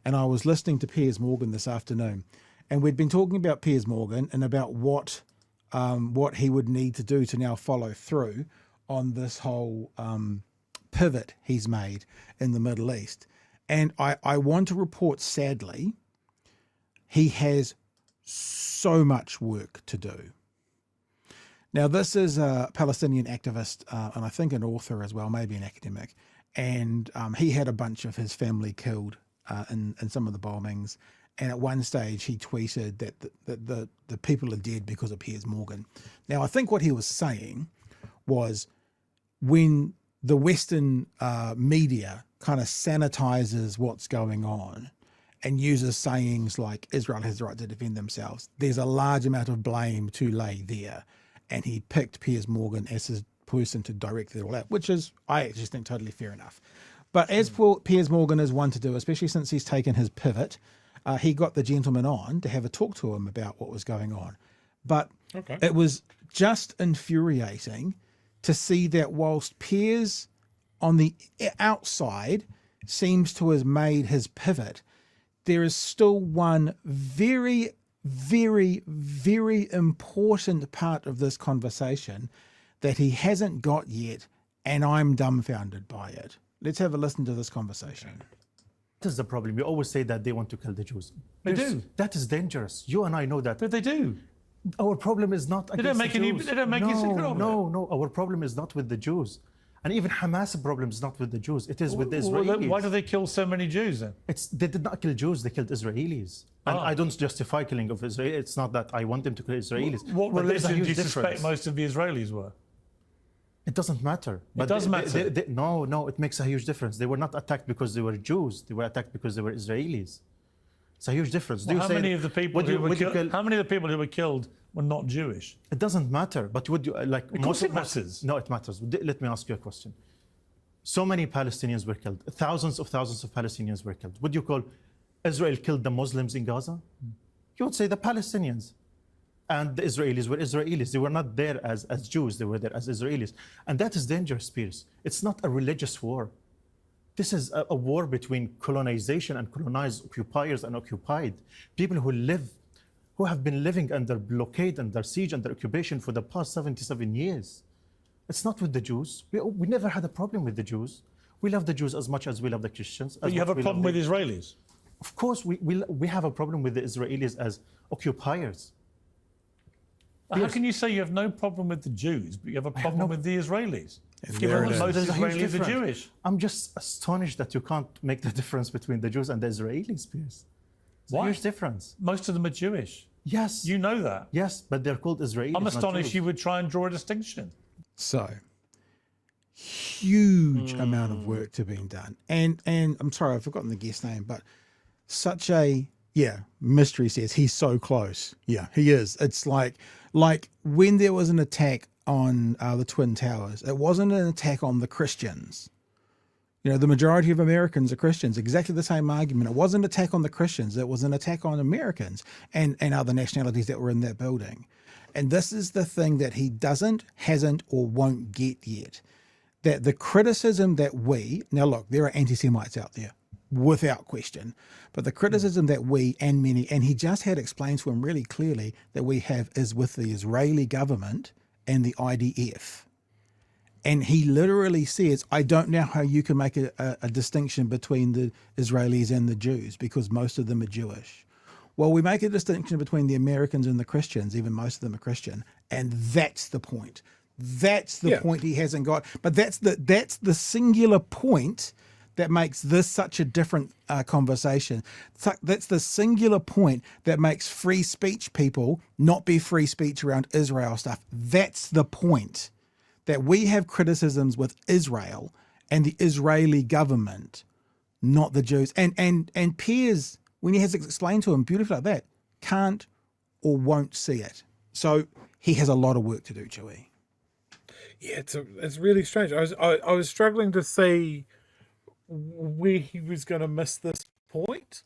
and I was listening to Piers Morgan this afternoon, and we'd been talking about Piers Morgan and about what he would need to do to now follow through on this whole pivot he's made in the Middle East. And I want to report, sadly, he has so much work to do. Now, this is a Palestinian activist, and I think an author as well, maybe an academic, and he had a bunch of his family killed in some of the bombings. And at one stage, he tweeted that the people are dead because of Piers Morgan. Now, I think what he was saying was when the Western media kind of sanitizes what's going on and uses sayings like Israel has the right to defend themselves, there's a large amount of blame to lay there. And he picked Piers Morgan as his person to direct it all out, which is, I just think, totally fair enough. But as Piers Morgan is one to do, especially since he's taken his pivot, he got the gentleman on to have a talk to him about what was going on. But it was just infuriating to see that whilst Piers on the outside seems to have made his pivot, there is still one very, very, very important part of this conversation that he hasn't got yet, and I'm dumbfounded by it. Let's have a listen to this conversation. This is the problem. You always say that they want to kill the Jews. They do. That is dangerous. You and I know that. But they do. Our problem is not against They don't make the any. Jews. They don't make any secret of it. No. Our problem is not with the Jews, and even Hamas' problem is not with the Jews. It is with the Israelis. Why do they kill so many Jews then? They did not kill Jews. They killed Israelis. And I don't justify killing of Israel. It's not that I want them to kill Israelis. What religion do you suspect difference. most of the Israelis were? It doesn't matter. It does matter. No, it makes a huge difference. They were not attacked because they were Jews. They were attacked because they were Israelis. It's a huge difference. Well, how many of the people who were killed were not Jewish? It doesn't matter. But would you like? Of course, it matters. No, it matters. Let me ask you a question. So many Palestinians were killed. Thousands of Palestinians were killed. Would you call Israel killed the Muslims in Gaza? You would say the Palestinians. And the Israelis were Israelis. They were not there as Jews. They were there as Israelis. And that is dangerous, Piers. It's not a religious war. This is a war between colonization and colonized, occupiers and occupied. People who have been living under blockade, under siege, under occupation for the past 77 years. It's not with the Jews. We never had a problem with the Jews. We love the Jews as much as we love the Christians. But you have a problem with Israelis? Of course, we have a problem with the Israelis as occupiers. How can you say you have no problem with the Jews, but you have a problem with the Israelis? Given that most Israelis are Jewish. I'm just astonished that you can't make the difference between the Jews and the Israelis, Piers. It's a huge difference. Most of them are Jewish. Yes. You know that. Yes, but they're called Israelis. I'm astonished you would try and draw a distinction. So, huge amount of work to be done. And I'm sorry, I've forgotten the guest name, but such a... Yeah, Mystery says he's so close. Yeah, he is. It's like when there was an attack on the Twin Towers, it wasn't an attack on the Christians. You know, the majority of Americans are Christians. Exactly the same argument. It wasn't an attack on the Christians. It was an attack on Americans and other nationalities that were in that building. And this is the thing that he hasn't, or won't get yet. That the criticism that now look, there are anti-Semites out there, without question. But the criticism that we and many, and he just had explained to him really clearly that we have is with the Israeli government and the IDF. And he literally says, I don't know how you can make a distinction between the Israelis and the Jews because most of them are Jewish. Well, we make a distinction between the Americans and the Christians, even most of them are Christian. And that's the point. That's the point he hasn't got. But that's the singular point that makes this such a different conversation. That's the singular point that makes free speech people not be free speech around Israel stuff. That's the point, that we have criticisms with Israel and the Israeli government, not the Jews. And Piers, when he has explained to him beautifully like that, can't or won't see it. So he has a lot of work to do, Chewie. Yeah, it's really strange. I was struggling to see where he was going to miss this point.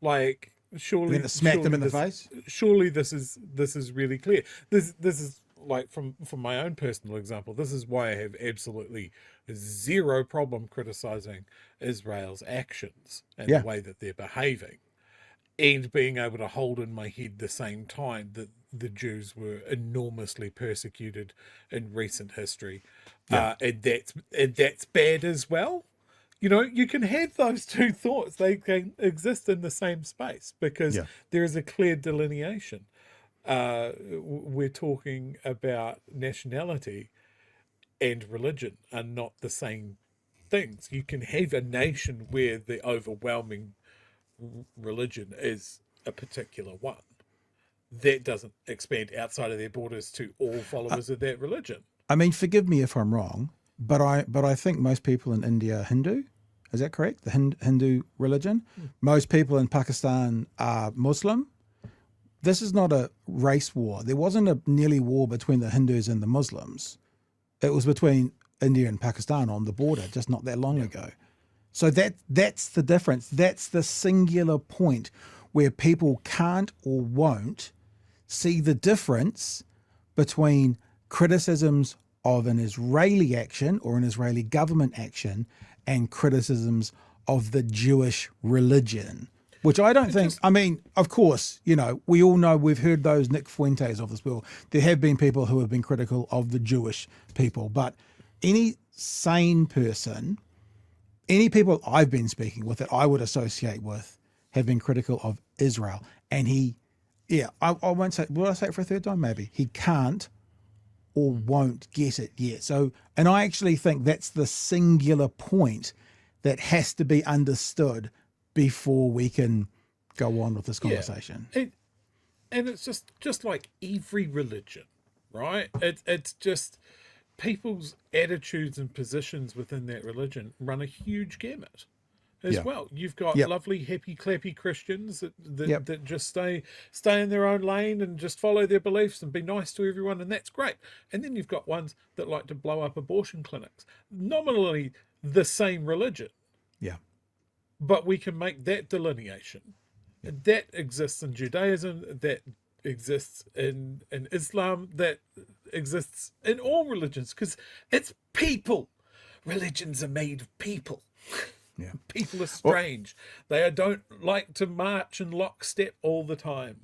Like, surely Then it smacked him in the face. Surely this is really clear. This is like from my own personal example, this is why I have absolutely zero problem criticizing Israel's actions and the way that they're behaving, and being able to hold in my head the same time that the Jews were enormously persecuted in recent history, and that's bad as well. You know, you can have those two thoughts; they can exist in the same space because there is a clear delineation. We're talking about nationality and religion are not the same things. You can have a nation where the overwhelming religion is a particular one. That doesn't expand outside of their borders to all followers of that religion. I mean, forgive me if I'm wrong, but I think most people in India are Hindu. Is that correct? The Hindu religion. Most people in Pakistan are Muslim. This is not a race war. There wasn't a nearly war between the Hindus and the Muslims. It was between India and Pakistan on the border just not that long ago. So that's the difference. That's the singular point where people can't or won't see the difference between criticisms of an Israeli action or an Israeli government action and criticisms of the Jewish religion, which I don't think, I mean, of course, you know, we all know, we've heard those Nick Fuentes of this world. There have been people who have been critical of the Jewish people, but any sane person, any people I've been speaking with that I would associate with have been critical of Israel. And I won't say, will I say it for a third time? Maybe. He can't or won't get it yet. So, and I actually think that's the singular point that has to be understood before we can go on with this conversation. And it's just like every religion, right? It's just people's attitudes and positions within that religion run a huge gamut as well. You've got lovely, happy, clappy Christians that just stay in their own lane and just follow their beliefs and be nice to everyone, and that's great. And then you've got ones that like to blow up abortion clinics. Nominally the same religion. Yeah. But we can make that delineation. And that exists in Judaism, that exists in Islam, that exists in all religions, because it's people. Religions are made of people. Yeah. People are strange. They don't like to march in lockstep all the time.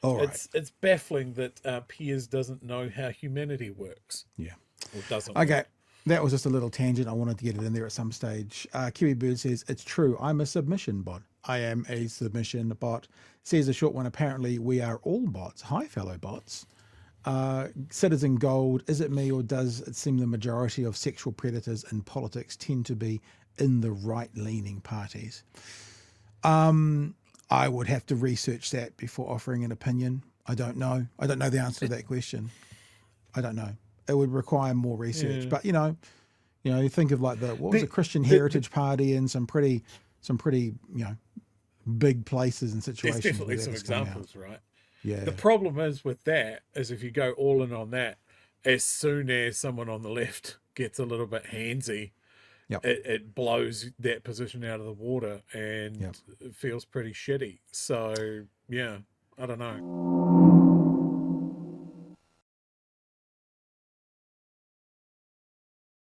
All right. It's baffling that Piers doesn't know how humanity works. Yeah. Or doesn't. Okay. That was just a little tangent. I wanted to get it in there at some stage. Kiwi Bird says, it's true. I'm a submission bot. I am a submission bot. Says a short one. Apparently we are all bots. Hi, fellow bots. Citizen Gold, is it me or does it seem the majority of sexual predators in politics tend to be in the right-leaning parties? I would have to research that before offering an opinion. I don't know. I don't know the answer to that question. I don't know. It would require more research. But you think of like what was the Christian Heritage Party and some pretty big places and situations. There's definitely some examples, right? Yeah. The problem is with that is if you go all in on that, as soon as someone on the left gets a little bit handsy, it blows that position out of the water and it feels pretty shitty. So, yeah, I don't know.